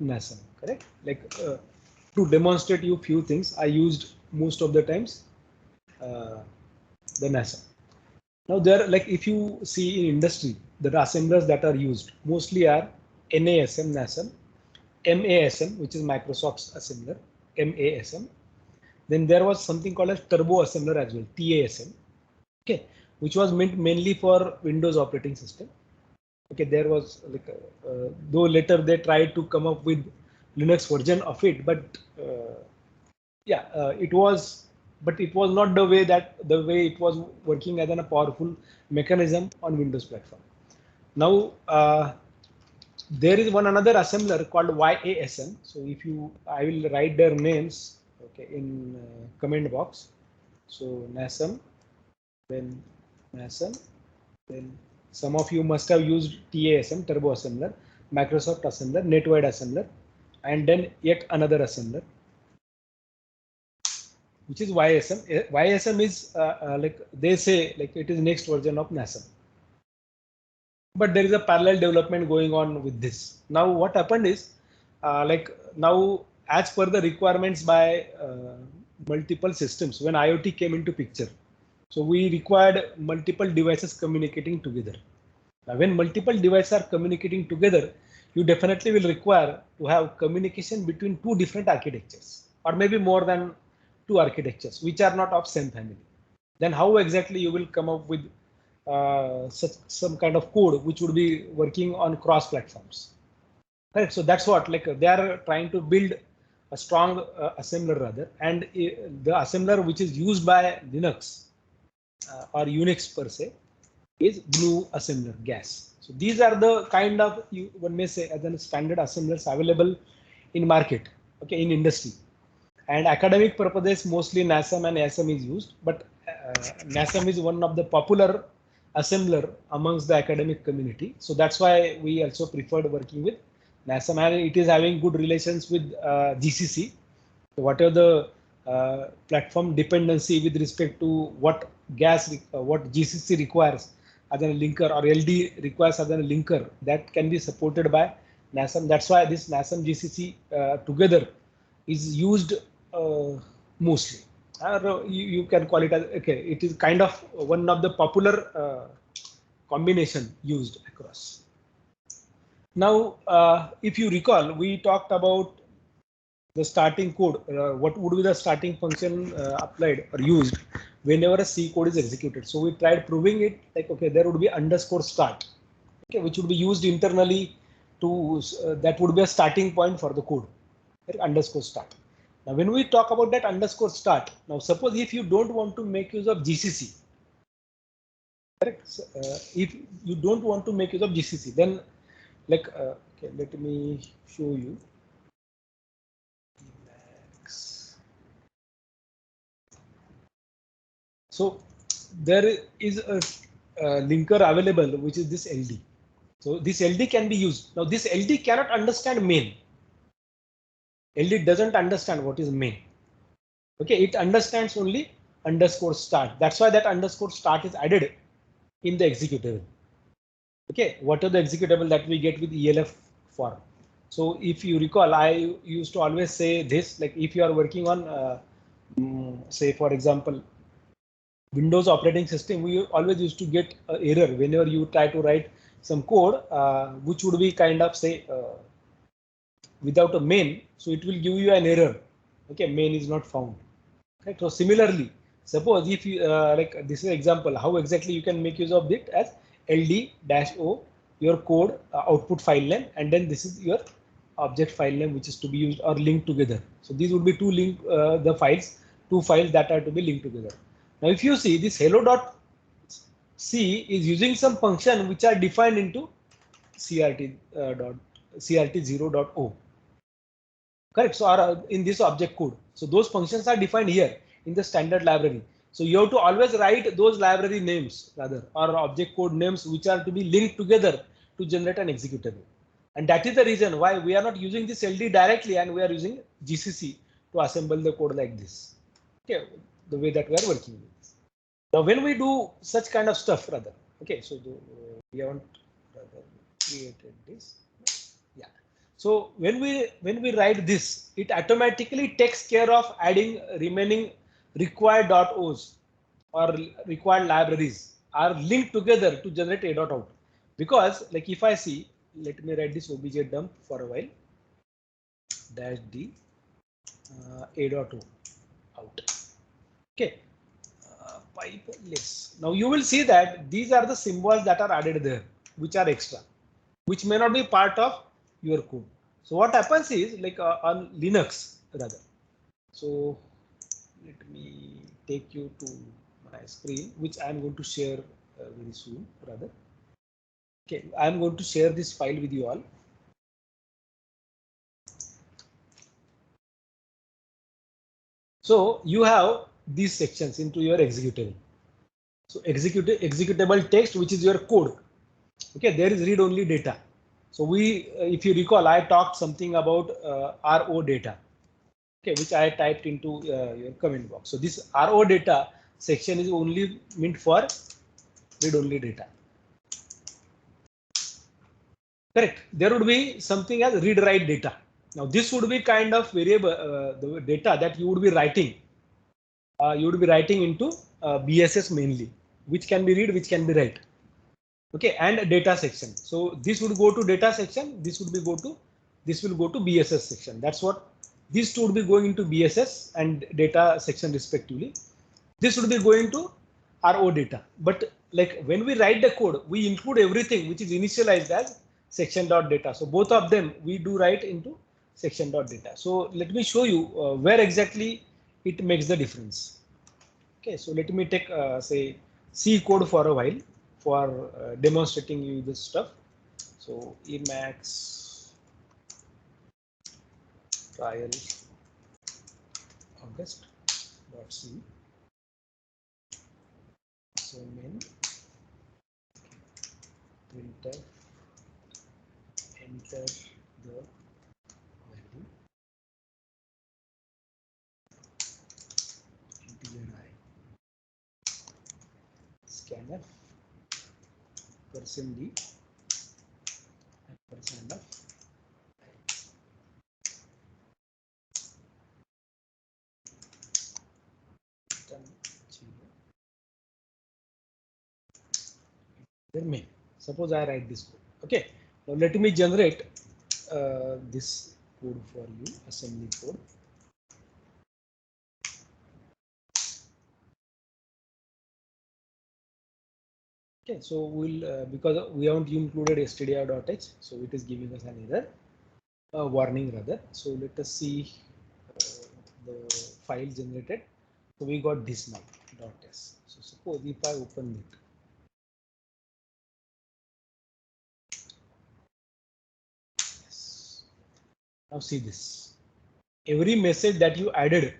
NASM, correct? Like to demonstrate you few things, I used most of the times the NASM. Now there, like if you see in industry, the assemblers that are used mostly are NASM, NASM, MASM, which is Microsoft's assembler, MASM. Then there was something called as turbo assembler as well, TASM, okay, which was meant mainly for Windows operating system. Okay, there was like though later they tried to come up with Linux version of it, but yeah, it was, but it was not the way it was working as a powerful mechanism on Windows platform. Now there is one another assembler called YASM. So if you, I will write their names, okay, in comment box. So NASM, then NASM, then some of you must have used TASM, turbo assembler, Microsoft assembler, netwide assembler, and then yet another assembler, which is YSM. YSM is like they say, like it is next version of NASM. But there is a parallel development going on with this. Now what happened is, like now as per the requirements by multiple systems, when IoT came into picture, so we required multiple devices communicating together. Now when multiple devices are communicating together, you definitely will require to have communication between two different architectures, or maybe more than two architectures, which are not of same family. Then how exactly you will come up with some kind of code which would be working on cross platforms, right? So that's what, like they are trying to build a strong assembler rather, and the assembler which is used by Linux or Unix per se is GNU assembler, GAS. So these are the kind of, one may say, as a standard assemblers available in market, okay, in industry. And academic purposes, mostly NASM and ASM is used, but NASM is one of the popular assembler amongst the academic community. So that's why we also preferred working with NASM, and it is having good relations with GCC. So whatever the platform dependency with respect to what what GCC requires as a linker, or LD requires as a linker, that can be supported by NASM. That's why this NASM GCC together is used mostly. You can call it as, okay, it is kind of one of the popular combination used across. Now, if you recall, we talked about the starting code. What would be the starting function applied or used whenever a C code is executed? So we tried proving it, like, okay, there would be underscore start, okay, which would be used internally to that would be a starting point for the code, right? Underscore start. Now, when we talk about that underscore start, now suppose if you don't want to make use of GCC, correct? So, if you don't want to make use of GCC, then like, okay, let me show you. So there is a linker available, which is this LD. So this LD can be used. Now this LD cannot understand main. LD doesn't understand what is main. Okay, it understands only underscore start. That's why that underscore start is added in the executable. Okay, what are the executable that we get with ELF form? So if you recall, I used to always say this, like if you are working on, say for example, Windows operating system, we always used to get an error whenever you try to write some code, which would be kind of say without a main. So it will give you an error. Okay, main is not found. Okay, so similarly, suppose if you like this is an example how exactly you can make use of it as ld-o your code output file name, and then this is your object file name which is to be used or linked together. So these would be two two files that are to be linked together. Now if you see this hello.c is using some function which are defined into crt0.o. Correct. So in this object code, so those functions are defined here in the standard library. So you have to always write those library names rather, or object code names which are to be linked together to generate an executable. And that is the reason why we are not using this LD directly, and we are using GCC to assemble the code like this. Okay, the way that we are working with this. Now when we do such kind of stuff rather, okay, so we haven't rather created this. Yeah. So when we write this, it automatically takes care of adding remaining required .os or required libraries are linked together to generate a.out. Because like if I see, let me write this obj dump for a while, dash d a.o out. Okay, pipe list. Now you will see that these are the symbols that are added there, which are extra, which may not be part of your code. So what happens is like on Linux rather. So let me take you to my screen, which I am going to share very soon rather. Okay, I am going to share this file with you all. So you have these sections into your executable. So executable text, which is your code. Okay, there is read-only data. So we, if you recall, I talked something about RO data. Okay, which I typed into your comment box. So this RO data section is only meant for read-only data. Correct. There would be something as read-write data. Now this would be kind of variable the data that you would be writing. You would be writing into BSS mainly, which can be read, which can be write. Okay, and data section. So this would go to data section. This will go to BSS section. That's what these two would be going into BSS and data section respectively. This would be going to RO data. But like when we write the code, we include everything which is initialized as section.data. So both of them we do write into section.data. So let me show you where exactly it makes the difference. Okay, so let me take say C code for a while for demonstrating you this stuff. So Emacs trial August.c. So main printf enter the value integer I scanf %d and %of main. Suppose I write this code. Okay, now let me generate this code for you, assembly code. Okay, so we'll because we haven't included stdio.h, so it is giving us an error, warning rather. So let us see the file generated. So we got this now .s. So suppose if I open it, yes. Now see this. Every message that you added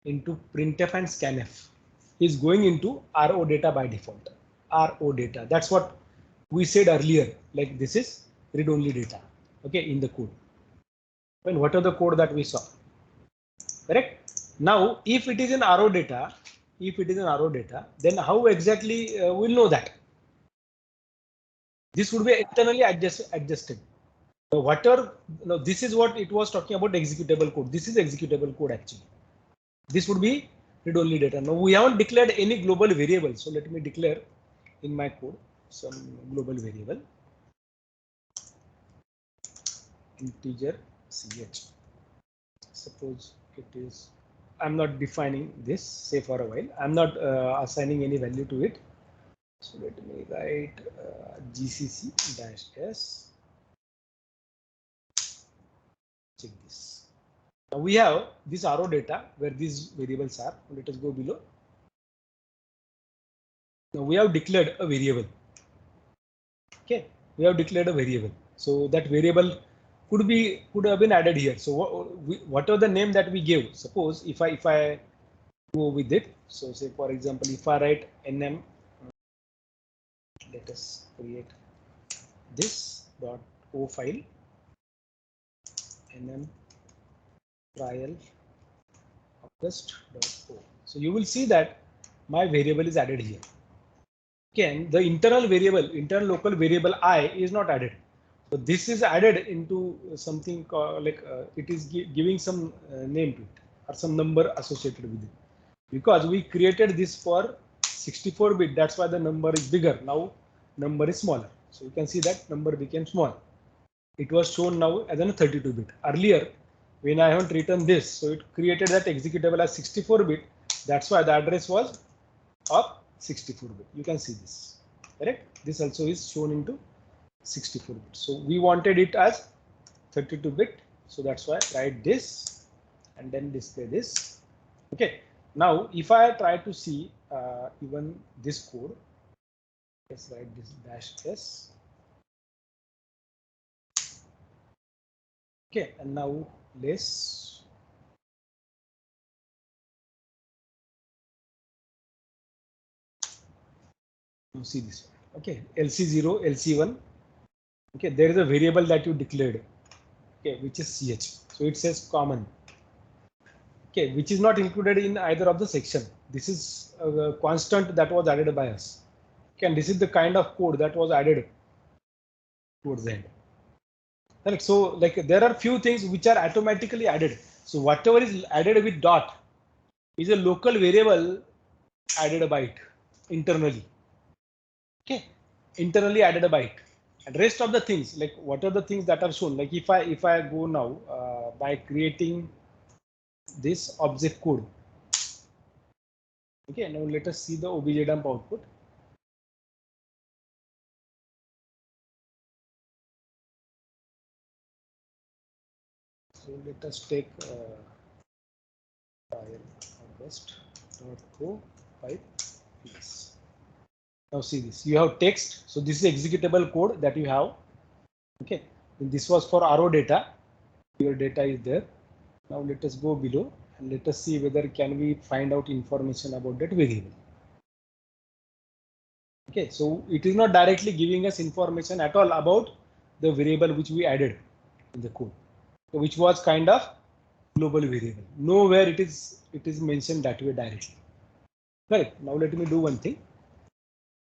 into printf and scanf is going into RO data by default. RO data. That's what we said earlier. Like this is read-only data. Okay, in the code. Well, what are the code that we saw? Correct. Now, if it is in RO data, then how exactly we'll know that? This would be internally adjusted. So whatever, no, this is what it was talking about executable code. This is executable code actually. This would be read-only data. Now we haven't declared any global variable. So let me declare in my code some global variable integer ch. Suppose it is, I'm not defining this, say for a while. I'm not assigning any value to it. So let me write gcc-s. Check this. Now we have this RO data where these variables are. Let us go below. Now we have declared a variable. Okay, we have declared a variable. So that variable could have been added here. So whatever the name that we gave, suppose if I go with it. So say for example, if I write nm, let us create this .o file, nm trial August.o. So you will see that my variable is added here. Again, the internal local variable I is not added. So this is added into something like it is giving some name to it or some number associated with it. Because we created this for 64-bit, that's why the number is bigger. Now number is smaller. So you can see that number became small. It was shown now as a 32-bit. Earlier, when I haven't written this, so it created that executable as 64-bit. That's why the address was of 64-bit. You can see this, correct? This also is shown into 64-bit. So we wanted it as 32-bit. So that's why I write this and then display this. Okay. Now, if I try to see even this code, let's write this -s. Okay, and now let's see this one. Okay, LC0, LC1. Okay, there is a variable that you declared. Okay, which is ch. So it says common. Okay, which is not included in either of the section. This is a constant that was added by us. Okay, and this is the kind of code that was added towards the end. Correct. So like there are few things which are automatically added. So whatever is added with dot is a local variable added by it internally. Okay, internally added by it. And rest of the things, like what are the things that are shown? Like if I go now by creating this object code. Okay, now let us see the obj dump output. So let us take file august.co pipe yes. Now see this. You have text. So this is executable code that you have. Okay. And this was for RO data. Your data is there. Now let us go below and let us see whether can we find out information about that variable. Okay. So it is not directly giving us information at all about the variable which we added in the code. So which was kind of global variable. Nowhere it is mentioned that way directly. Right. Now let me do one thing.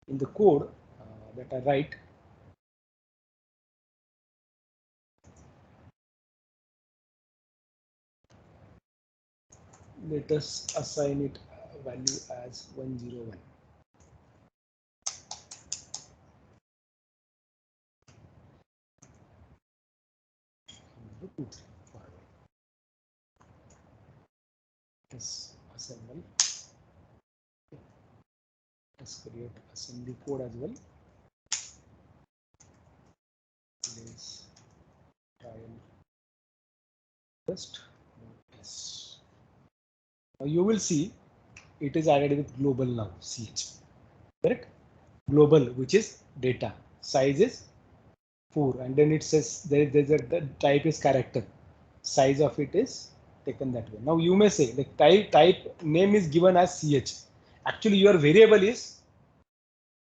In the code that I write, let us assign it value as 101. Let's assemble. Let's create assembly code as well. Let's trial test. Yes. Now you will see it is added with global now. Ch. Correct? Global, which is data. Size is 4, and then it says the type is character. Size of it is taken that way. Now you may say the type name is given as ch. Actually, your variable is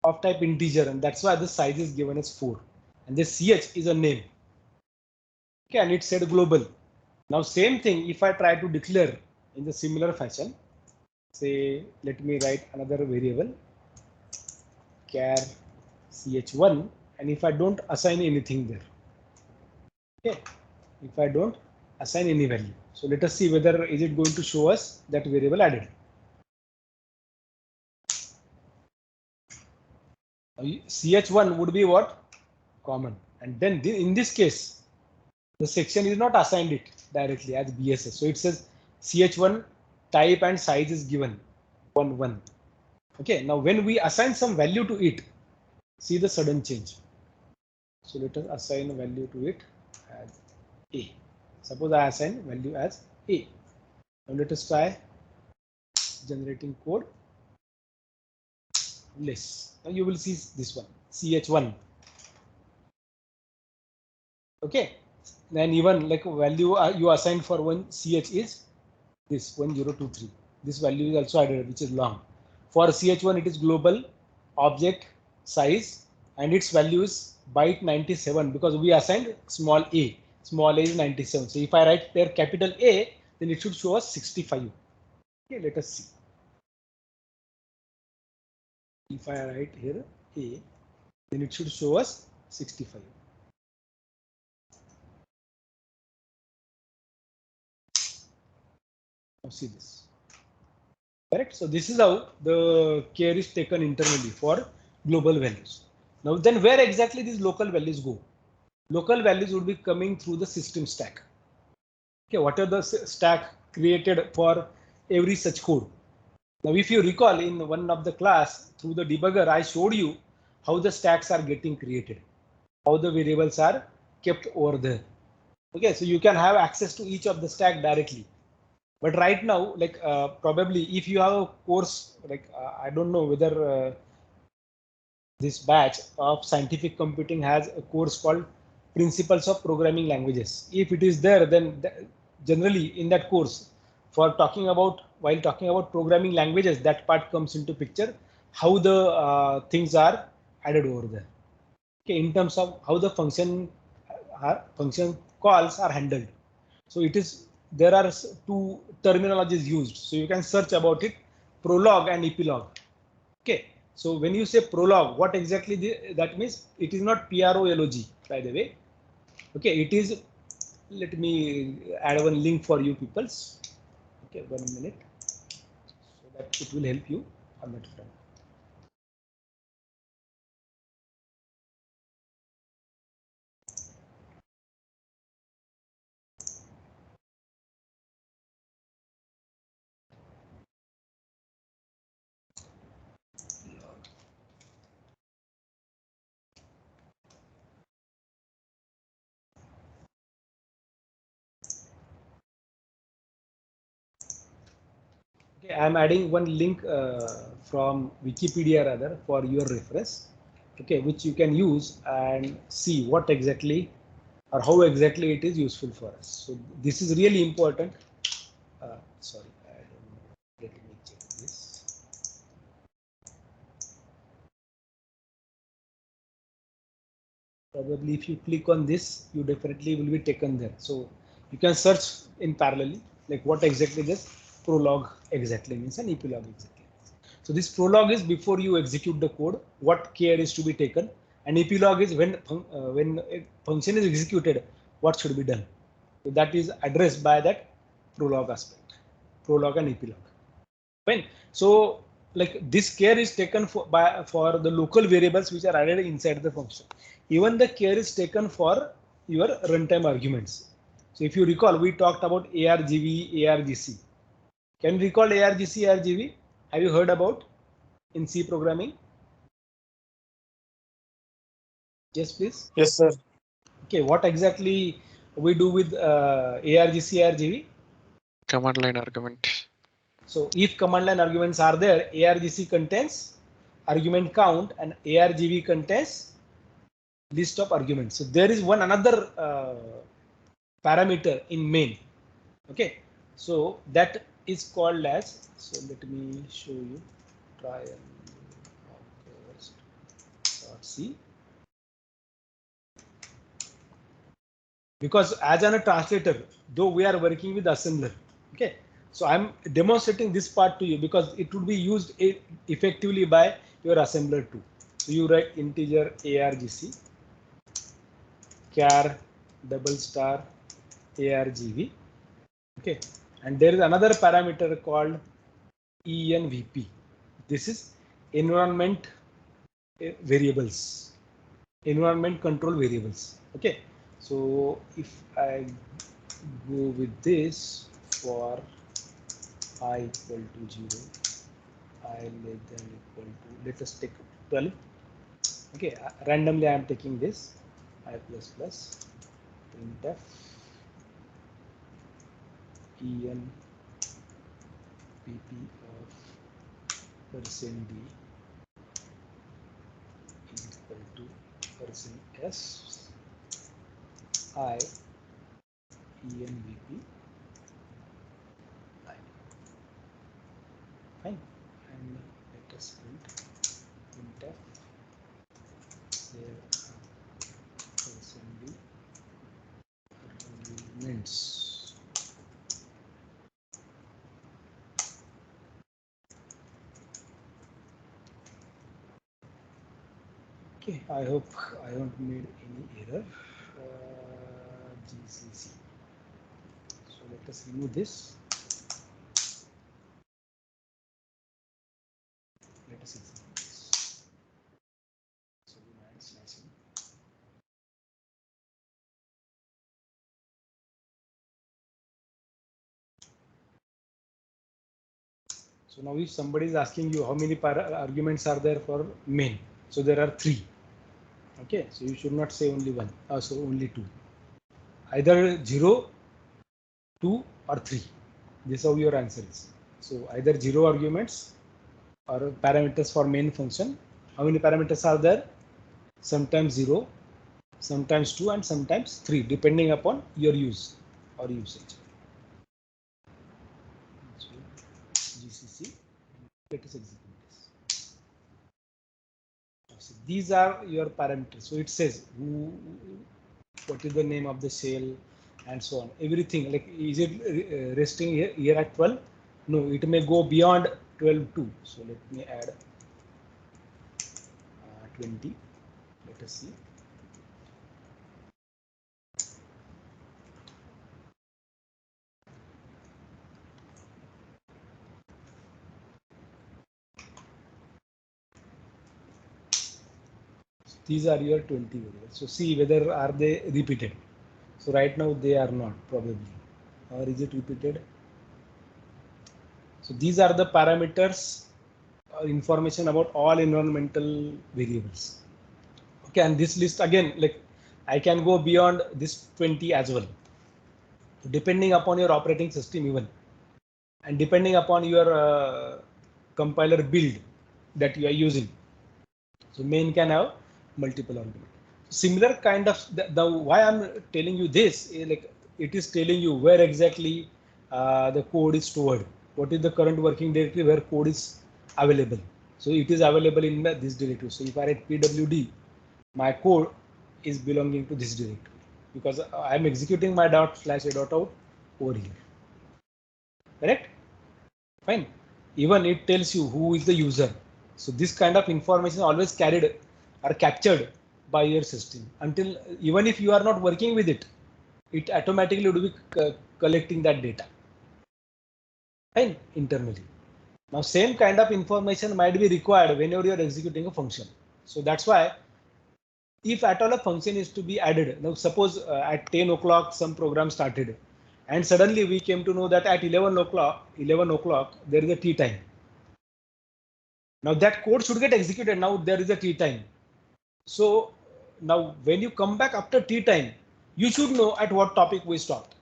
of type integer, and that's why the size is given as 4. And this ch is a name. Okay, and it said global. Now same thing, if I try to declare in the similar fashion, say let me write another variable char ch1, and if I don't assign anything there, okay, if I don't assign any value, so let us see whether is it going to show us that variable added. Ch1 would be what? Common, and then in this case the section is not assigned it directly as BSS. So it says ch1 type and size is given 1. Okay, now when we assign some value to it, see the sudden change. So let us assign a value to it as A. Suppose I assign value as A. Now let us try generating code. Less. Now you will see this one, ch1. Okay, then even like value you assigned for one ch is this 1023. This value is also added, which is long. For ch1 it is global object size and its value is byte 97 because we assigned small a. Small a is 97. So if I write there capital A, then it should show us 65. Okay, let us see. If I write here A, then it should show us 65. Now see this. Correct. So this is how the care is taken internally for global values. Now then where exactly these local values go? Local values would be coming through the system stack. Okay, what are the stack created for every such code? Now if you recall in one of the class through the debugger, I showed you how the stacks are getting created, how the variables are kept over there. Okay, so you can have access to each of the stack directly. But right now, like probably if you have a course, like I don't know whether this batch of scientific computing has a course called Principles of Programming Languages. If it is there, then generally in that course, for talking about while talking about programming languages, that part comes into picture, how the things are added over there. Okay, in terms of how the function calls are handled. So it is there are two terminologies used. So you can search about it, prologue and epilogue. Okay. So when you say prologue, what exactly that means? It is not prolog, by the way. Okay, it is. Let me add one link for you peoples. Okay, 1 minute, so that it will help you on that front. Okay, I am adding one link from Wikipedia rather for your reference. Okay, which you can use and see what exactly or how exactly it is useful for us. So this is really important. Sorry, I don't know. Let me check this. Probably if you click on this, you definitely will be taken there. So you can search in parallelly, like what exactly this prologue exactly means and epilogue exactly means. So this prologue is before you execute the code, what care is to be taken, and epilogue is when a function is executed, what should be done. So that is addressed by that prologue aspect, prologue and epilogue. Fine. So like this care is taken for the local variables which are added inside the function. Even the care is taken for your runtime arguments. So if you recall, we talked about ARGV, ARGC. Can you recall ARGC, ARGV? Have you heard about in C programming? Yes, please. Yes, sir. Okay, what exactly we do with ARGC, ARGV? Command line argument. So if command line arguments are there, ARGC contains argument count and ARGV contains list of arguments. So there is one another parameter in main. Okay, so that is called as. So let me show you. Try and see. Because as a translator, though we are working with assembler. Okay, so I'm demonstrating this part to you because it would be used effectively by your assembler too. So you write integer argc char double star argv. Okay, and there is another parameter called envp. This is environment variables, environment control variables. Okay, so if I go with this for I equal to 0, I less than equal to, let us take 12. Okay, randomly I am taking this I plus plus printf en pp of percent d is equal to percent s I envp I. Fine, and let us print printf there percent d arguments. Okay, I hope I don't made any error. GCC. So let us remove this. So now if somebody is asking you how many arguments are there for main, so there are 3. Okay, so you should not say only 1, so only 2. Either 0, 2 or 3. This is how your answer is. So either 0 arguments or parameters for main function. How many parameters are there? Sometimes 0, sometimes 2 and sometimes 3 depending upon your use or usage. So GCC, let us execute this. So these are your parameters. So it says what is the name of the shell and so on. Everything, like is it resting here at 12? No, it may go beyond 12 too. So let me add 20. Let us see. These are your 20 variables. So see whether are they repeated. So right now they are not probably. Or is it repeated? So these are the parameters or information about all environmental variables. Okay, and this list again, like I can go beyond this 20 as well, depending upon your operating system even, and depending upon your compiler build that you are using. So main can have multiple arguments. Similar kind of the why I'm telling you this is like it is telling you where exactly the code is stored. What is the current working directory where code is available. So it is available in this directory. So if I write pwd, my code is belonging to this directory because I am executing my ./a.out over here. Correct? Fine. Even it tells you who is the user. So this kind of information is always carried or captured by your system until even if you are not working with it, it automatically would be collecting that data. Fine, internally. Now same kind of information might be required whenever you are executing a function. So that's why if at all a function is to be added, now suppose at 10 o'clock some program started and suddenly we came to know that at 11 o'clock there is a tea time. Now that code should get executed. Now there is a tea time. So now when you come back after tea time, you should know at what topic we stopped.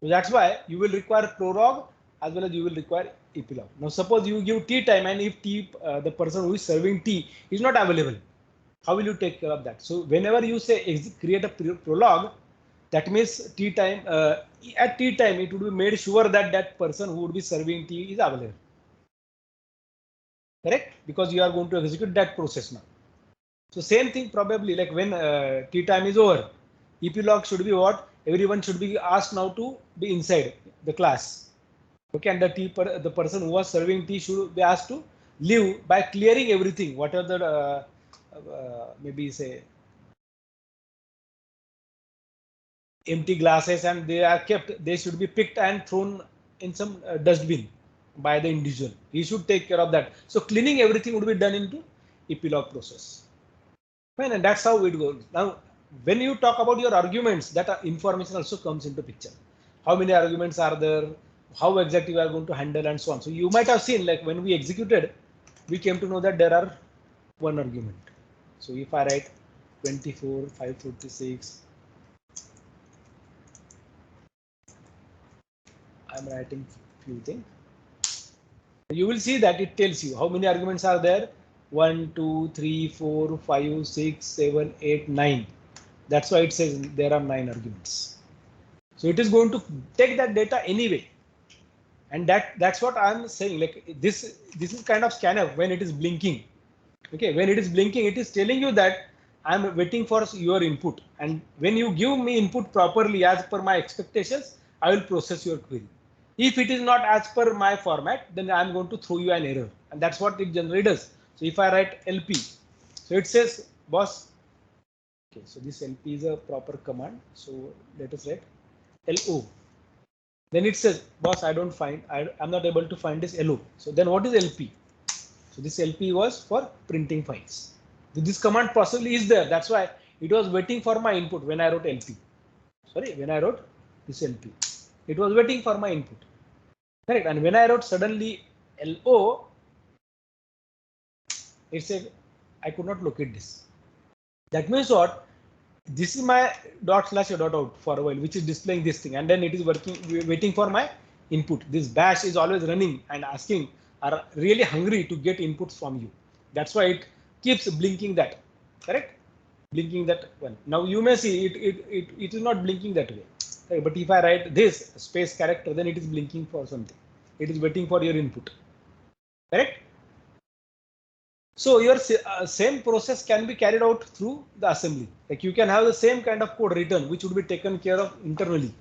So that's why you will require prolog as well as you will require epilogue. Now suppose you give tea time and if the person who is serving tea is not available, how will you take care of that? So whenever you say create a prologue, that means tea time, at tea time it would be made sure that that person who would be serving tea is available. Correct? Because you are going to execute that process now. So same thing probably like when tea time is over, epilogue should be what? Everyone should be asked now to be inside the class. Okay, and the person who was serving tea should be asked to leave by clearing everything, whatever the maybe say empty glasses and they are kept, they should be picked and thrown in some dustbin by the individual. He should take care of that. So cleaning everything would be done into epilogue process. Fine, and that's how it goes. Now, when you talk about your arguments, that information also comes into picture. How many arguments are there? How exactly you are going to handle and so on. So you might have seen like when we executed, we came to know that there are one argument. So if I write 24, 546, I'm writing few things. You will see that it tells you how many arguments are there. 1, 2, 3, 4, 5, 6, 7, 8, 9. That's why it says there are 9 arguments. So it is going to take that data anyway. And that's what I'm saying. Like this is kind of scanner when it is blinking. Okay, when it is blinking, it is telling you that I'm waiting for your input. And when you give me input properly as per my expectations, I will process your query. If it is not as per my format, then I'm going to throw you an error. And that's what it generally does. So if I write LP, so it says, boss, okay, so this LP is a proper command. So let us write LO. Then it says, boss, I'm not able to find this LO. So then what is LP? So this LP was for printing files. This command possibly is there. That's why it was waiting for my input when I wrote LP. Sorry, when I wrote this LP, it was waiting for my input. Correct. And when I wrote suddenly LO, it said I could not locate this. That means what? This is my dot slash dot out for a while, which is displaying this thing, and then it is working, waiting for my input. This bash is always running and asking, are really hungry to get inputs from you. That's why it keeps blinking that, correct? Blinking that one. Now you may see it is not blinking that way. Okay, but if I write this space character, then it is blinking for something. It is waiting for your input, correct? So your same process can be carried out through the assembly. Like you can have the same kind of code written, which would be taken care of internally.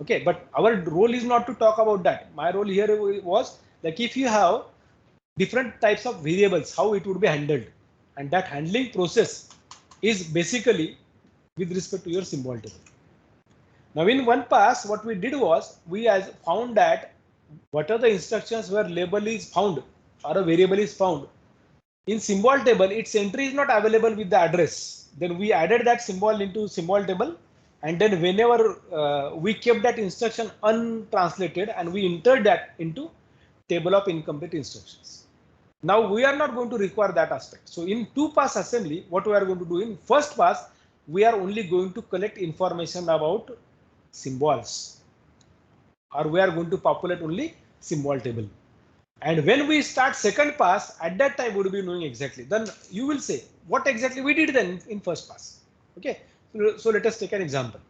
Okay, but our role is not to talk about that. My role here was like if you have different types of variables, how it would be handled, and that handling process is basically with respect to your symbol table. Now in one pass, what we did was we found that what are the instructions where label is found or a variable is found. In symbol table, its entry is not available with the address. Then we added that symbol into symbol table, and then whenever we kept that instruction untranslated and we entered that into table of incomplete instructions. Now we are not going to require that aspect. So in two pass assembly, what we are going to do in first pass, we are only going to collect information about symbols, or we are going to populate only symbol table. And when we start second pass, at that time we will be knowing exactly. Then you will say what exactly we did then in first pass. Okay. So let us take an example.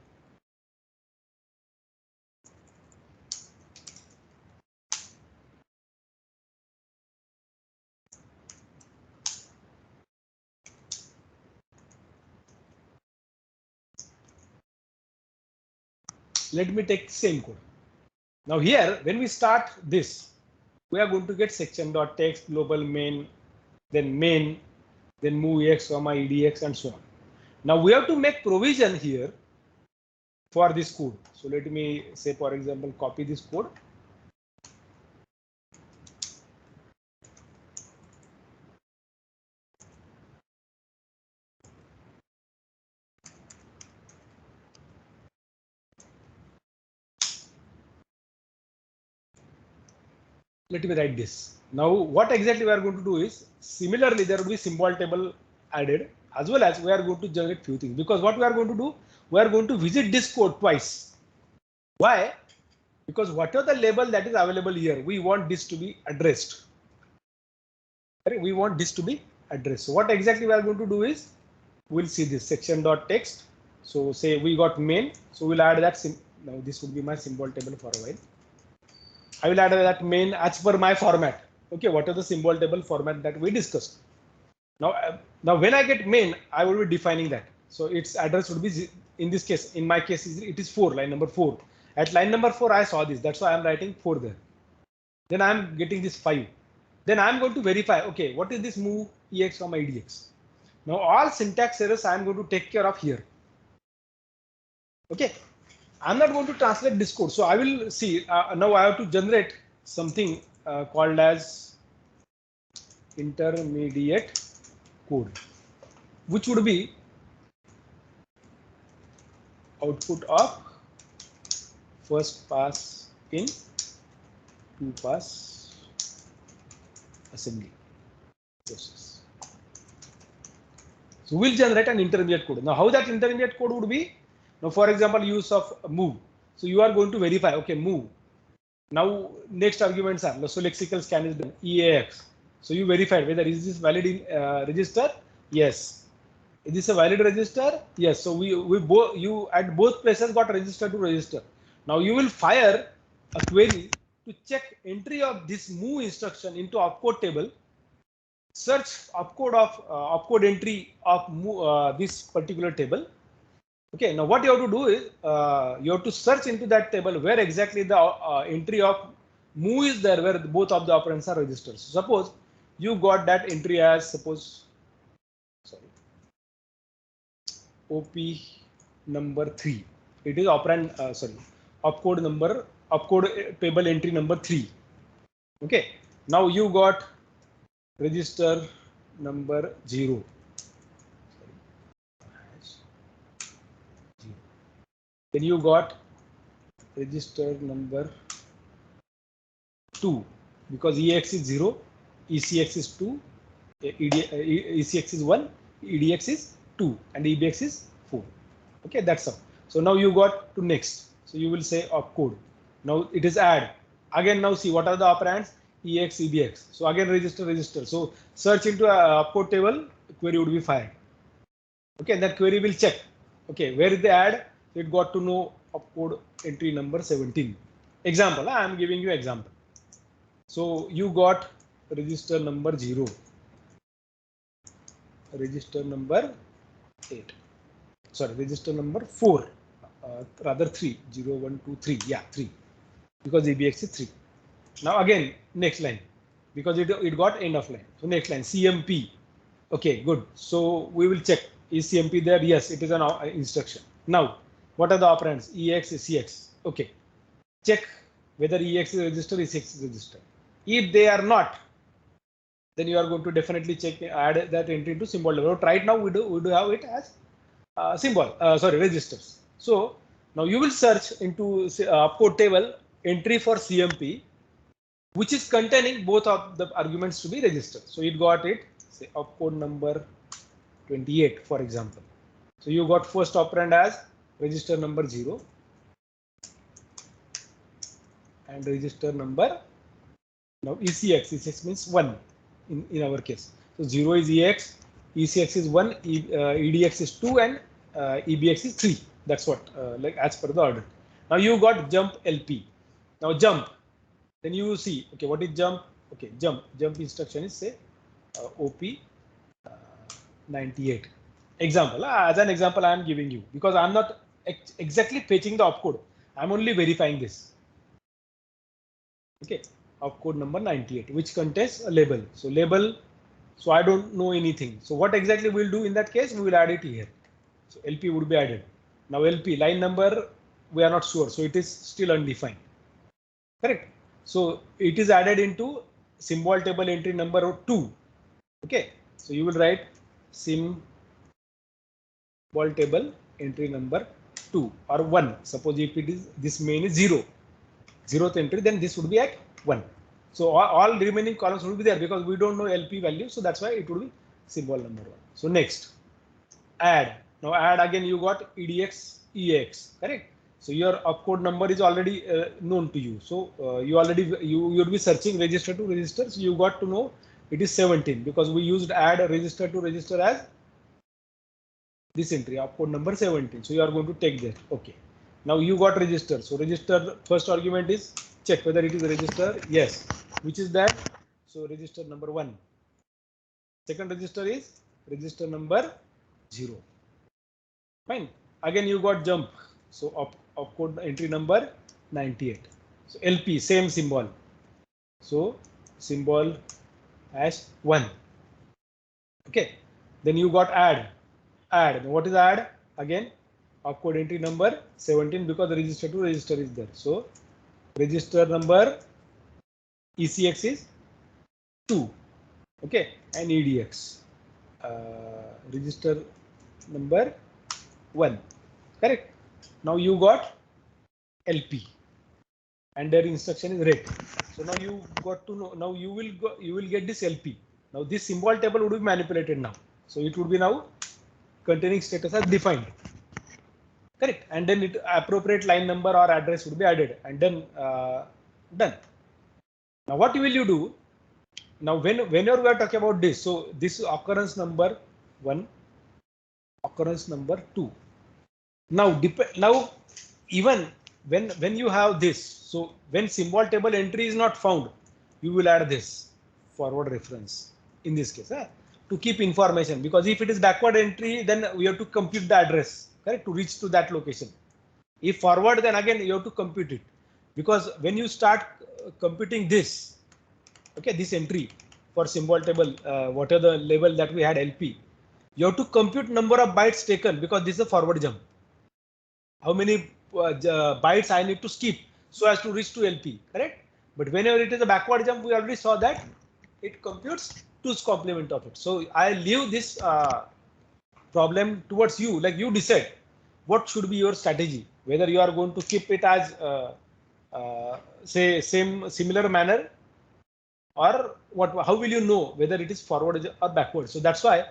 Let me take same code. Now here, when we start this, we are going to get section.text, global main, then move ex, comma, edx, and so on. Now we have to make provision here for this code. So let me say, for example, copy this code. Let me write this. Now what exactly we are going to do is, similarly there will be symbol table added, as well as we are going to generate few things, because what we are going to do, we are going to visit this code twice. Why? Because whatever the label that is available here, we want this to be addressed. We want this to be addressed. So what exactly we are going to do is, we'll see this section.text. So say we got main, so we'll add that. Now this would be my symbol table for a while. I will add that main as per my format. Okay, what are the symbol table format that we discussed? Now when I get main, I will be defining that. So its address would be, in this case, in my case, it is 4, line number 4. At line number 4, I saw this. That's why I'm writing 4 there. Then I'm getting this 5. Then I'm going to verify, okay, what is this move ex, comma, edx? Now all syntax errors I'm going to take care of here. Okay. I'm not going to translate this code. So I will see, now I have to generate something called as intermediate code, which would be output of first pass in two pass assembly process. So we'll generate an intermediate code. Now how that intermediate code would be? Now for example, use of move. So you are going to verify, okay, move. Now next arguments are, so lexical scan is done, EAX. So you verified whether is this valid in register? Yes. Is this a valid register? Yes. So you at both places got register to register. Now you will fire a query to check entry of this move instruction into opcode table. Search opcode entry of this particular table. Okay, now what you have to do is you have to search into that table where exactly the entry of move is there, where both of the operands are registered. So suppose you got that entry as, suppose, sorry, OP number 3. It is operand, opcode table entry number 3. Okay, now you got register number 0. Then you got register number 2. because EX is 0, ECX is 2, ECX is 1, EDX is 2, and EBX is 4. Okay, that's all. So now you got to next. So you will say opcode. Now it is add. Again, now see what are the operands? EX, EBX. So again register, register. So search into a opcode table, query would be fired. Okay, and that query will check. Okay, where is the add? It got to know opcode entry number 17. Example, I am giving you example. So you got register number 0, register number 8, sorry, register number 4, rather 3, 0, 1, 2, 3, yeah, 3, because EBX is 3. Now again, next line, because it got end of line. So next line, CMP. Okay, good. So we will check, is CMP there? Yes, it is an instruction. Now, what are the operands? EX, CX. Okay, check whether EX is register, ECX is register. If they are not, then you are going to definitely check, add that entry into symbol level. But right now we do have it as registers. So now you will search into opcode table entry for CMP, which is containing both of the arguments to be registered. So it got it, say opcode number 28, for example. So you got first operand as register number 0 and register number, now ECX means 1 in our case. So 0 is EX, ECX is 1, EDX is 2, and EBX is 3. That's what, like as per the order. Now you got jump LP. Now jump, then you see, okay, what is jump? Okay, jump instruction is say OP 98. Example, as an example I am giving you, because I am not exactly fetching the opcode. I am only verifying this. Okay, opcode number 98, which contains a label. So label, so I don't know anything. So what exactly we'll do in that case? We will add it here. So LP would be added. Now LP line number, we are not sure. So it is still undefined. Correct. So it is added into symbol table entry number 2. Okay. So you will write symbol table entry number 2 or 1. Suppose if it is, this main is 0. 0th entry, then this would be at 1. So all remaining columns would be there because we don't know LP value. So that's why it would be symbol number 1. So next, add. Now add again, you got EDX, EX, correct? So your opcode number is already known to you. So you would be searching register to register. So you got to know it is 17 because we used add register to register as this entry, opcode number 17. So you are going to take that. Okay. Now you got register. So register first argument is check whether it is register. Yes. Which is that? So register number 1. Second register is register number 0. Fine. Again you got jump. So opcode entry number 98. So LP same symbol. So symbol as 1. Okay. Then you got add. Add. What is add? Again opcode entry number 17 because the register to register is there. So register number ECX is 2. Okay, and EDX register number 1. Correct. Now you got LP and their instruction is read. So now you got to know. Now you will get this LP. Now this symbol table would be manipulated now. So it would be now containing status as defined. Correct. And then it appropriate line number or address would be added and then done. Now what will you do? Now whenever we are talking about this, so this is occurrence number 1, occurrence number 2. Now even when you have this, so when symbol table entry is not found, you will add this forward reference in this case to keep information, because if it is backward entry, then we have to compute the address, correct, to reach to that location. If forward, then again you have to compute it, because when you start computing this, okay, this entry for symbol table, whatever the label that we had LP, you have to compute number of bytes taken because this is a forward jump. How many bytes I need to skip so as to reach to LP, correct? But whenever it is a backward jump, we already saw that it computes 2's complement of it. So I leave this problem towards you, like you decide what should be your strategy, whether you are going to keep it as say similar manner or what? How will you know whether it is forward or backward? So that's why,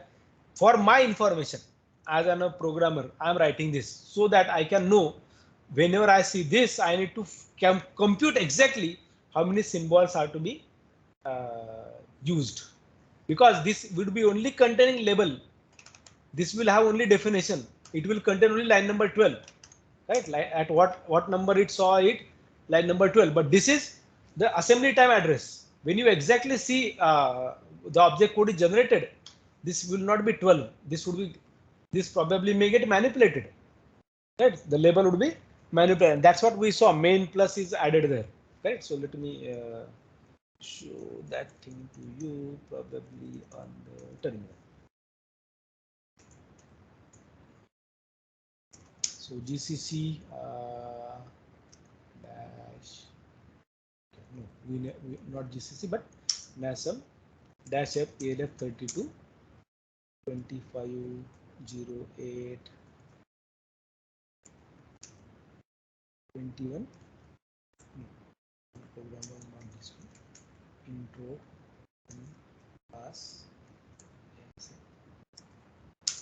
for my information, as a programmer, I am writing this so that I can know whenever I see this, I need to compute exactly how many symbols are to be used, because this would be only containing label. This will have only definition. It will contain only line number 12, right? Like at what number it saw it, line number 12. But this is the assembly time address. When you exactly see the object code is generated, this will not be 12. This would be, this probably may get manipulated, right? The label would be manipulated. That's what we saw. Main plus is added there, right? So let me show that thing to you, probably on the terminal. So GCC dash, no, we not GCC but NASM dash F ALF 32 2508 21. Program was not this one. Intro pass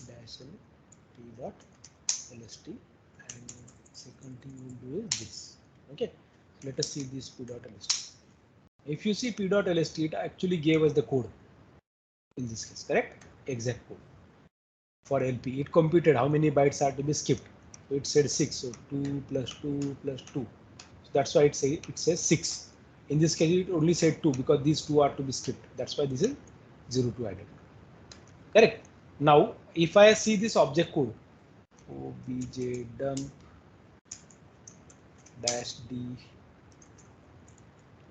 dash L P dot LST, and second thing we'll do is this. Okay, let us see this P dot LST. If you see P dot LST, it actually gave us the code in this case, correct? Exact code for LP. It computed how many bytes are to be skipped. So it said 6. So 2 plus 2 plus 2. So that's why it says 6. In this case, it only said 2 because these 2 are to be skipped. That's why this is 02 added. Correct. Now, if I see this object code, obj dump dash d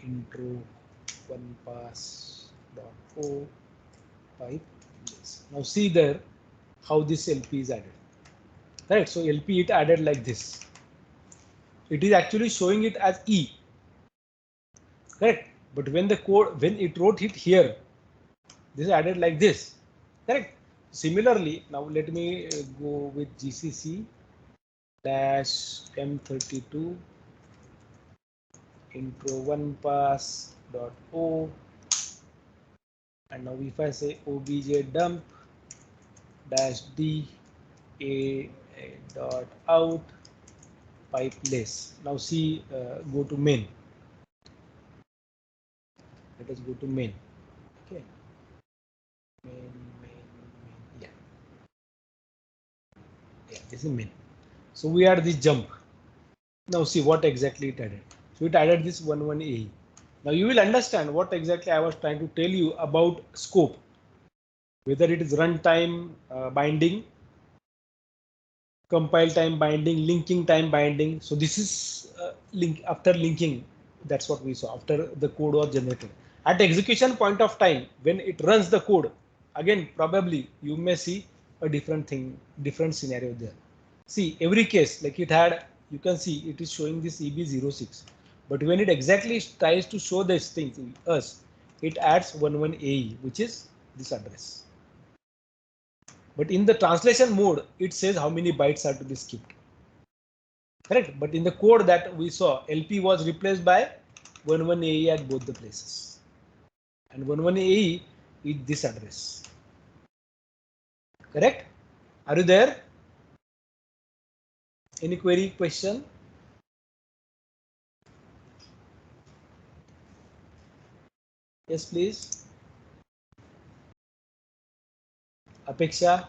intro one pass dot o pipe. Now see there how this LP is added. Right, so LP it added like this. It is actually showing it as E. Correct. But when the code, when it wrote it here, this is added like this. Correct. Similarly, now let me go with GCC dash M32 intro one pass dot O, and now if I say obj dump dash d a dot out pipe less. Now see, go to main. Let us go to main. Okay. Main. Yeah. Yeah, this is main. So we add this jump. Now see what exactly it added. So it added this 11AE. Now you will understand what exactly I was trying to tell you about scope. Whether it is runtime binding, compile time binding, linking time binding. So this is link after linking. That's what we saw after the code was generated. At execution point of time, when it runs the code, again probably you may see a different thing, different scenario there. See every case like it had, you can see it is showing this EB06, but when it exactly tries to show this thing to us, it adds 11AE, which is this address. But in the translation mode, it says how many bytes are to be skipped. Correct. But in the code that we saw, LP was replaced by 11AE at both the places. And 11AE is this address. Correct? Are you there? Any query, question? Yes, please. Apeksha?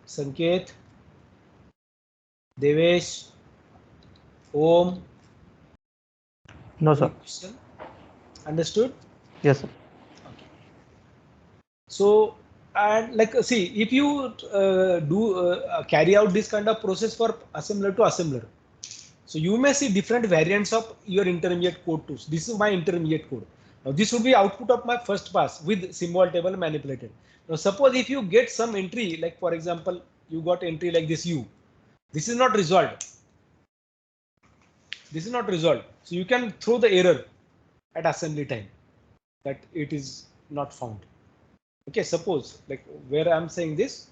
Sanket? Devesh? Om? No, Any sir. question? Understood? Yes, sir. Okay. So, and like see, if you carry out this kind of process for assembler to assembler, so you may see different variants of your intermediate code tools. This is my intermediate code. Now this would be output of my first pass with symbol table manipulated. Now suppose if you get some entry, like for example, you got entry like this U. This is not resolved. This is not resolved. So you can throw the error at assembly time that it is not found. Okay, suppose like where I'm saying this.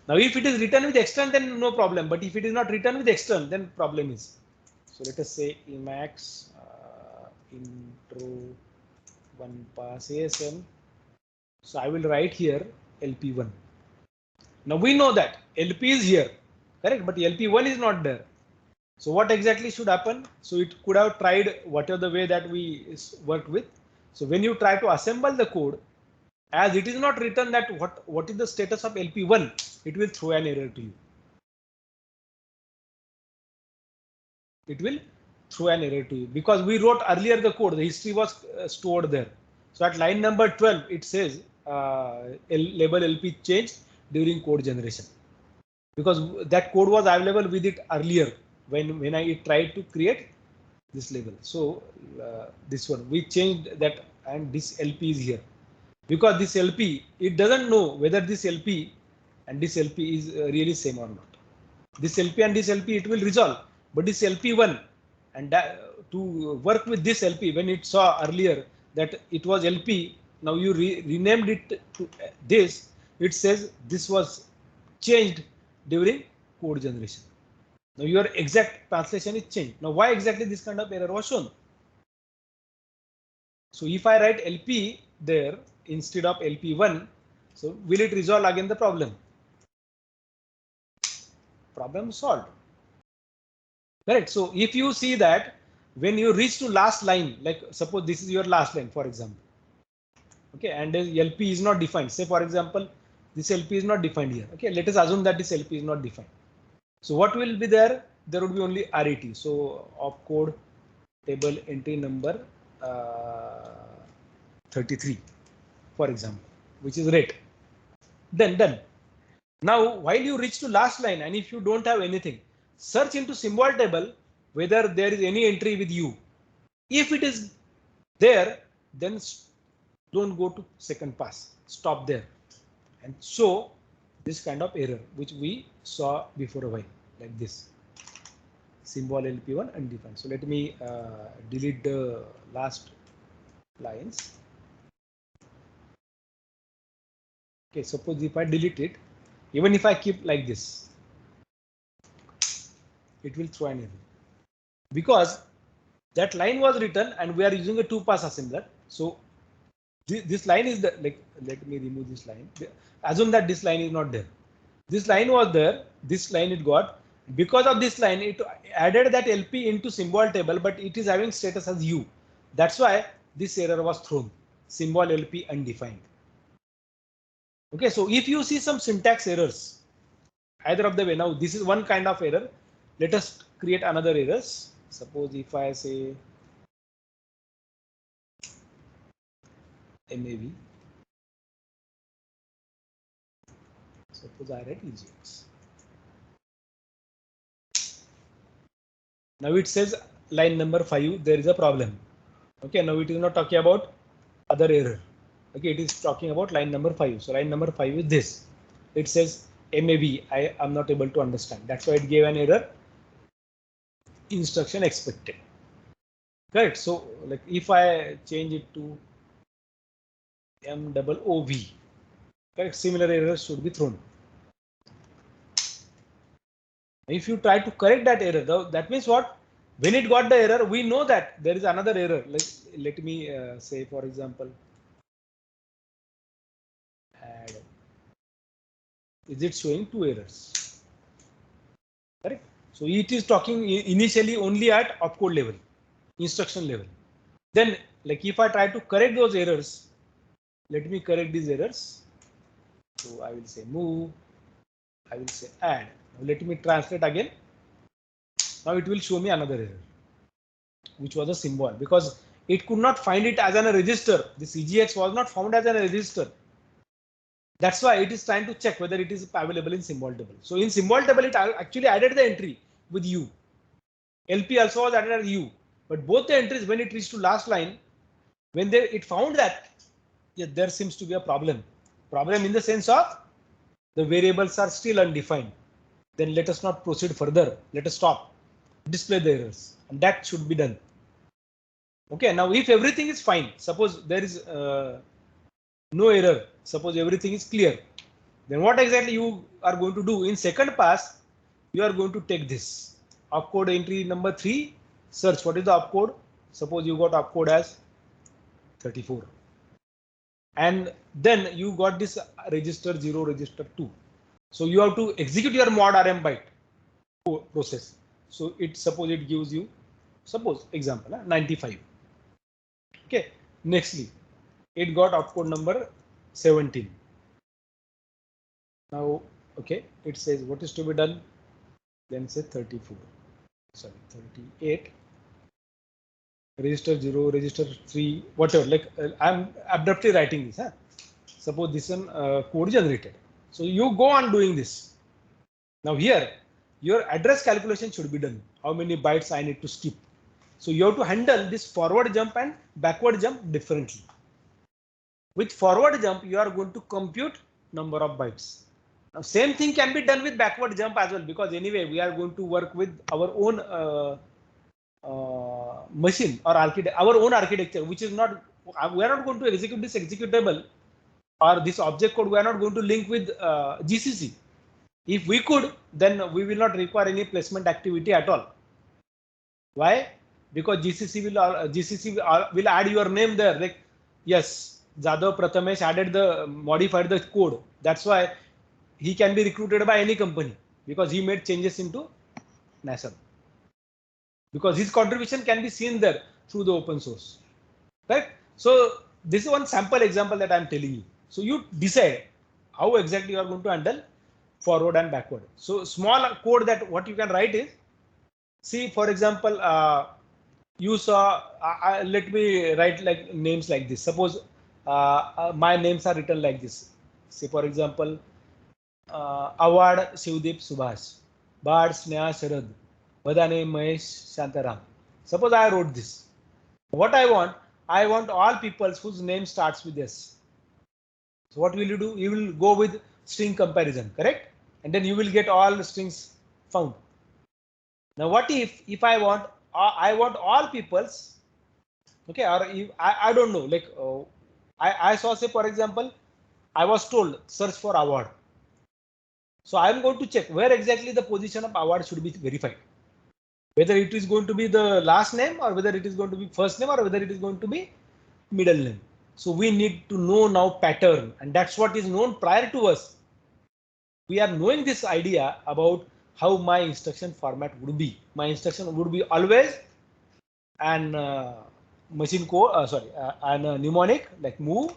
Now if it is written with extern, then no problem. But if it is not written with extern, then problem is. So let us say Emacs intro 1 pass ASM. So I will write here LP1. Now we know that LP is here, correct? But LP1 is not there. So what exactly should happen? So it could have tried whatever the way that we worked with. So when you try to assemble the code, as it is not written that what is the status of LP1, it will throw an error to you. It will throw an error to you because we wrote earlier the code, the history was stored there. So at line number 12, it says label LP changed during code generation, because that code was available with it earlier when I tried to create this label. So this one we changed that, and this LP is here because this LP, it doesn't know whether this LP and this LP is really same or not. This LP and this LP it will resolve, but this LP1 and to work with this LP, when it saw earlier that it was LP, now you renamed it to this, it says this was changed during code generation. Now your exact translation is changed. Now why exactly this kind of error was shown? So if I write LP there instead of LP1, so will it resolve again the problem? Problem solved. Correct. So if you see that when you reach to last line, like suppose this is your last line, for example, okay, and the LP is not defined. Say for example, this LP is not defined here. Okay, let us assume that this LP is not defined. So what will be there? There would be only RET. So opcode table entry number 33, for example, which is rate. Then done. Now, while you reach to last line, and if you don't have anything, search into symbol table whether there is any entry with U. If it is there, then don't go to second pass. Stop there and show this kind of error which we saw before a while, like this. Symbol LP1 undefined. So let me delete the last lines. Okay, suppose if I delete it, even if I keep like this, it will throw an error because that line was written and we are using a 2-pass assembler. So this line is the, like, let me remove this line. Assume that this line is not there. This line was there. This line it got. Because of this line, it added that LP into symbol table, but it is having status as U. That's why this error was thrown. Symbol LP undefined. Okay, so if you see some syntax errors, either of the way, now this is one kind of error. Let us create another errors. Suppose if I say MAV, suppose I write EGX. Now it says line number 5, there is a problem. Okay, now it is not talking about other error. Okay, it is talking about line number 5. So line number 5 is this. It says MAV, I am not able to understand. That's why it gave an error. Instruction expected. Correct. So like if I change it to MOOV, correct, similar errors should be thrown. If you try to correct that error, that means what? When it got the error, we know that there is another error. Like, let me say, for example, add. Is it showing 2 errors? Correct. So it is talking initially only at opcode level, instruction level. Then, like if I try to correct those errors, let me correct these errors. So I will say move. I will say add. Now let me translate again. Now it will show me another error, which was a symbol, because it could not find it as a register. This EGX was not found as a register. That's why it is trying to check whether it is available in symbol table. So in symbol table, it actually added the entry with U. LP also was added as U, but both the entries, when it reached to last line, when it found that, yeah, there seems to be a problem. Problem in the sense of the variables are still undefined. Then let us not proceed further. Let us stop. Display the errors, and that should be done. Okay, now if everything is fine, suppose there is no error, suppose everything is clear, then what exactly you are going to do in second pass? You are going to take this opcode entry number 3 search what is the opcode. Suppose you got opcode as 34. And then you got this register 0, register 2. So you have to execute your mod RM byte process. So it suppose it gives you, suppose example 95. Okay. Nextly, it got opcode number 17. Now, okay, it says what is to be done. Then say 34. Sorry, 38. Register 0, register 3, whatever. Like I'm abruptly writing this. Huh? Suppose this one code generated. So you go on doing this. Now here, your address calculation should be done. How many bytes I need to skip. So you have to handle this forward jump and backward jump differently. With forward jump, you are going to compute number of bytes. Now same thing can be done with backward jump as well, because anyway we are going to work with our own machine or our own architecture, which is not, we are not going to execute this executable or this object code. We are not going to link with GCC. If we could, then we will not require any placement activity at all. Why? Because GCC will add your name there. Like, yes, Jadhav Prathamesh modified the code. That's why he can be recruited by any company, because he made changes into NASA. Because his contribution can be seen there through the open source. Right? So this is one sample example that I'm telling you. So you decide how exactly you are going to handle forward and backward. So small code that what you can write is, see, for example, you saw, let me write like names like this. Suppose my names are written like this. Say, for example, Award Shivdeep Subhash, Bad Sneha Sharad, Vadane Mahesh Shantaram. Suppose I wrote this. What I want all peoples whose name starts with S. So what will you do? You will go with string comparison, correct? And then you will get all the strings found. Now what if I want all peoples, okay, or if, I don't know, like I saw, say for example, I was told search for award. So I'm going to check where exactly the position of award should be verified. Whether it is going to be the last name, or whether it is going to be first name, or whether it is going to be middle name. So we need to know now pattern, and that's what is known prior to us. We are knowing this idea about how my instruction format would be. My instruction would be always an machine code, and mnemonic like move.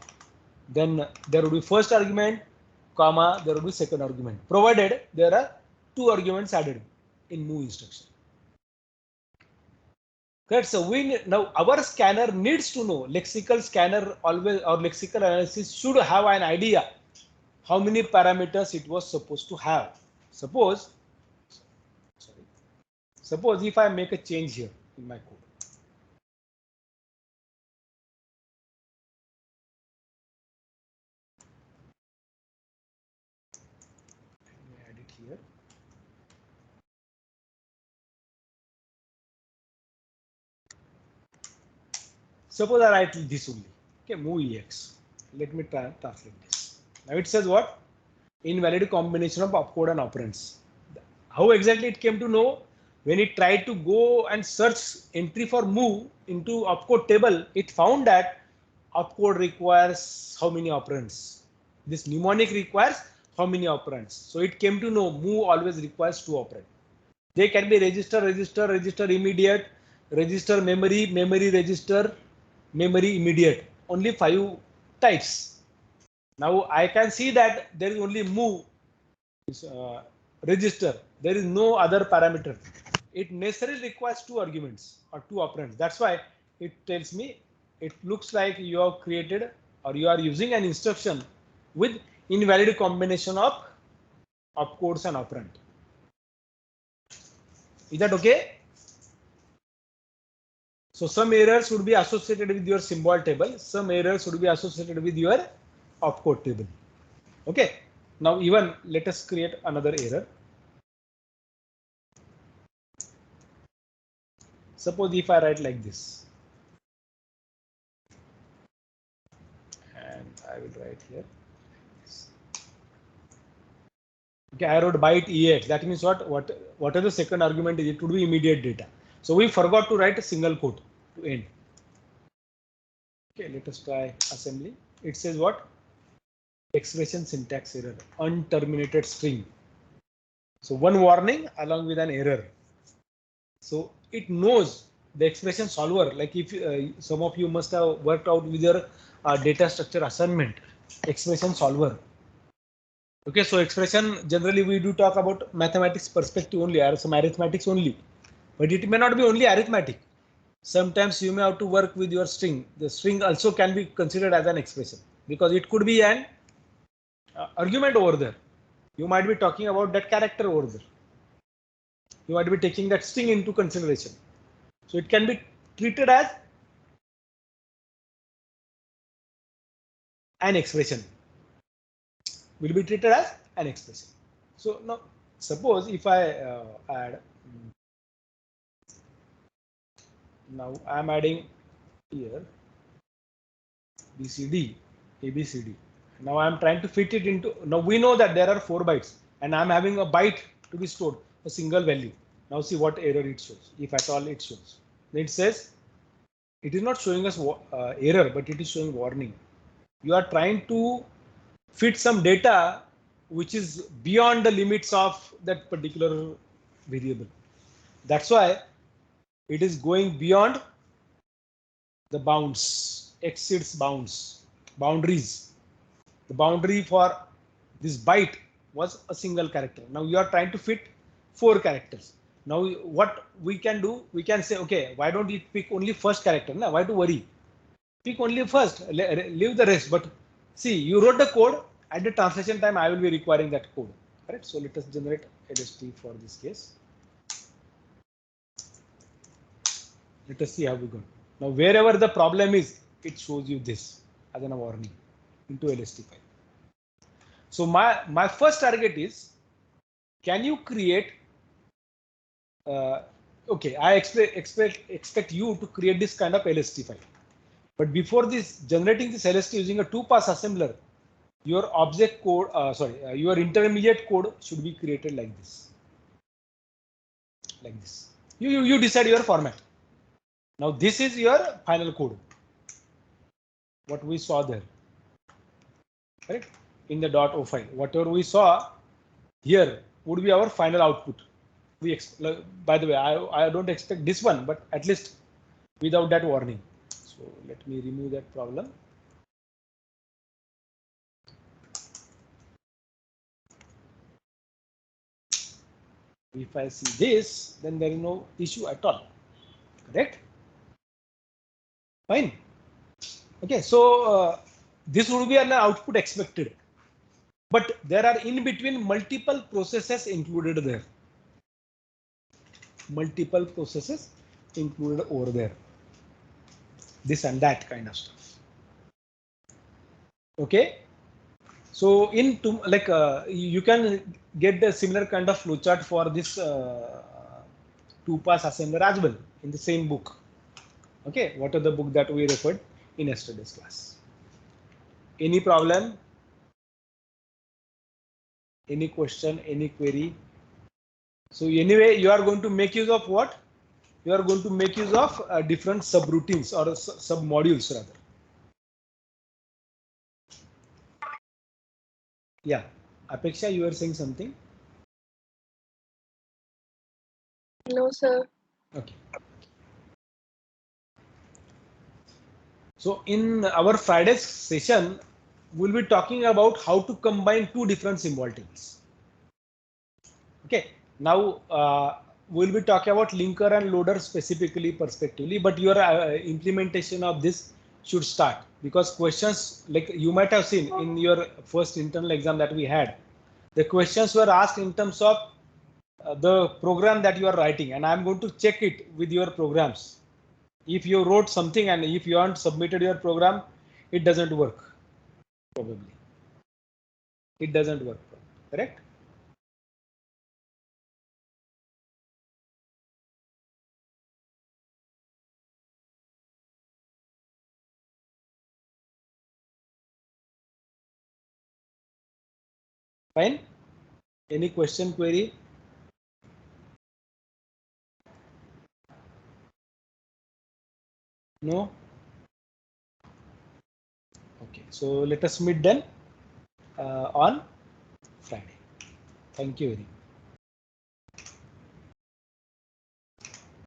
Then there would be first argument, comma, there would be second argument, provided there are two arguments added in move instruction. Correct. So now our scanner needs to know, lexical scanner always, or lexical analysis should have an idea how many parameters it was supposed to have. Suppose if I make a change here in my code. Let me add it here. Suppose I write this only. Okay, move ex. Let me try and translate this. Now it says what? Invalid combination of opcode and operands. How exactly it came to know? When it tried to go and search entry for move into opcode table, it found that opcode requires how many operands. This mnemonic requires how many operands. So it came to know move always requires 2 operands. They can be register, register, register immediate, register memory, memory register, memory immediate. Only 5 types. Now I can see that there is only move, register. There is no other parameter. It necessarily requires 2 arguments or 2 operands. That's why it tells me it looks like you have created or you are using an instruction with invalid combination of opcodes and operand. Is that okay? So some errors should be associated with your symbol table. Some errors should be associated with your opcode table. Okay. Now even let us create another error. Suppose if I write like this, and I will write here. Okay, I wrote byte ex. That means what? Whatever the second argument is, it would be immediate data. So we forgot to write a single quote to end. Okay, let us try assembly. It says what? Expression syntax error, unterminated string. So one warning along with an error. So it knows the expression solver. Like if some of you must have worked out with your data structure assignment, expression solver. Okay, so expression generally we do talk about mathematics perspective only or some arithmetics only, but it may not be only arithmetic. Sometimes you may have to work with your string. The string also can be considered as an expression because it could be an argument over there. You might be talking about that character over there. You might be taking that string into consideration. So it can be treated as an expression. Will be treated as an expression. So now suppose if I add, now I am adding here BCD, ABCD. Now I am trying to fit it into, now we know that there are 4 bytes and I am having a byte to be stored, a single value. Now see what error it shows, if at all it shows. It says it is not showing us error, but it is showing warning. You are trying to fit some data which is beyond the limits of that particular variable. That's why it is going beyond the bounds, exceeds boundaries. The boundary for this byte was a single character. Now you are trying to fit 4 characters. Now what we can do, we can say, okay, why don't you pick only first character? Now why to worry? Pick only first, leave the rest. But see, you wrote the code. At the translation time, I will be requiring that code. Correct? So let us generate LST for this case. Let us see how we go. Now wherever the problem is, it shows you this as a warning into LST file. So my first target is, can you create? Okay, I expect you to create this kind of LST file. But before this, generating this LST using a 2-pass assembler, your object code, your intermediate code should be created like this. Like this. You decide your format. Now this is your final code. What we saw there, right? In the .o file, whatever we saw here would be our final output. By the way, I don't expect this one, but at least without that warning. So let me remove that problem. If I see this, then there is no issue at all. Correct? Fine. Okay, so this would be an output expected, but there are in between multiple processes included there. Multiple processes included over there. This and that kind of stuff. Okay. So in you can get the similar kind of flowchart for this 2-pass assembler as well in the same book. Okay, what are the book that we referred in yesterday's class? Any problem? Any question? Any query? So anyway, you are going to make use of what? You are going to make use of different subroutines or sub-modules rather. Yeah, Apeksha, you are saying something? No, sir. Okay. So in our Friday's session, we'll be talking about how to combine 2 different symbol tables. Okay. Now we'll be talking about linker and loader specifically, perspectively, but your implementation of this should start, because questions, like you might have seen in your first internal exam that we had, the questions were asked in terms of the program that you are writing, and I'm going to check it with your programs. If you wrote something and if you haven't submitted your program, it doesn't work. Probably it doesn't work. Correct? Fine. Any question, query? No? Okay, so let us meet then on Friday. Thank you very much.